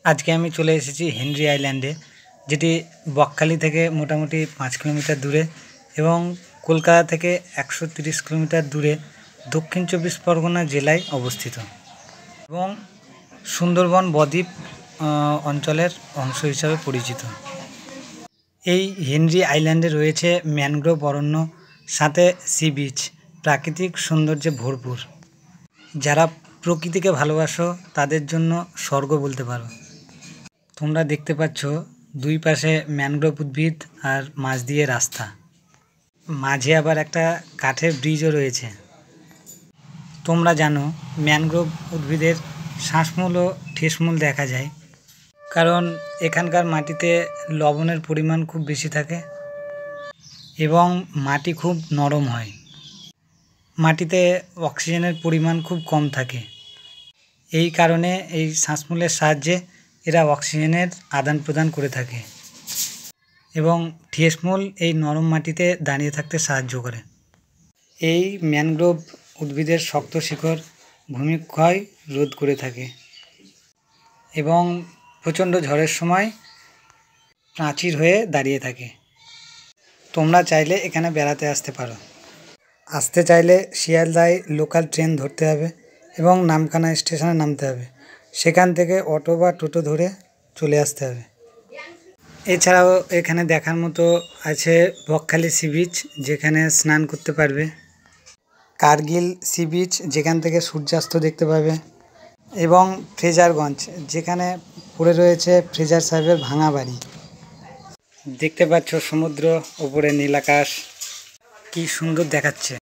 আজকে আমি চলে এসেছি হেনরি আইল্যান্ডে, যেটি বকখালি থেকে মোটামুটি 5 কিলোমিটার দূরে এবং কলকাতা থেকে 130 কিলোমিটার দূরে দক্ষিণ 24 পরগনা জেলায় অবস্থিত এবং সুন্দরবন বদ্বীপ অঞ্চলের অংশ হিসাবে পরিচিত। এই হেনরি আইল্যান্ডে রয়েছে ম্যানগ্রোভ অরণ্য, সাথে সি বিচ, প্রাকৃতিক সৌন্দর্যে ভরপুর। যারা প্রকৃতিকে ভালোবাসো তাদের জন্য স্বর্গ বলতে পারো। তোমরা দেখতে পাচ্ছ দুই পাশে ম্যানগ্রোভ উদ্ভিদ আর মাঝ দিয়ে রাস্তা, মাঝে আবার একটা কাঠের ব্রিজও রয়েছে। তোমরা জানো ম্যানগ্রোভ উদ্ভিদের শ্বাসমূল ও ঠেসমূল দেখা যায়, কারণ এখানকার মাটিতে লবণের পরিমাণ খুব বেশি থাকে এবং মাটি খুব নরম হয়। মাটিতে অক্সিজেনের পরিমাণ খুব কম থাকে, এই কারণে এই শ্বাসমূলের সাহায্যে এরা অক্সিজেনের আদান প্রদান করে থাকে এবং ঠেসমূল এই নরম মাটিতে দাঁড়িয়ে থাকতে সাহায্য করে। এই ম্যানগ্রোভ উদ্ভিদের শক্ত শিকড় ভূমিক্ষয় রোধ করে থাকে এবং প্রচণ্ড ঝড়ের সময় প্রাচীর হয়ে দাঁড়িয়ে থাকে। তোমরা চাইলে এখানে বেড়াতে আসতে পারো। আসতে চাইলে শিয়ালদায় লোকাল ট্রেন ধরতে হবে এবং নামখানা স্টেশনে নামতে হবে, সেখান থেকে অটো বা টোটো ধরে চলে আসতে হবে। এছাড়াও এখানে দেখার মতো আছে বকখালি সি বিচ, যেখানে স্নান করতে পারবে, কার্গিল সি বিচ, যেখান থেকে সূর্যাস্ত দেখতে পাবে, এবং ফ্রেজারগঞ্জ, যেখানে পড়ে রয়েছে ফ্রেজার সাহেবের ভাঙা বাড়ি। দেখতে পাচ্ছ সমুদ্র, ওপরে নীল আকাশ, কি সুন্দর দেখাচ্ছে।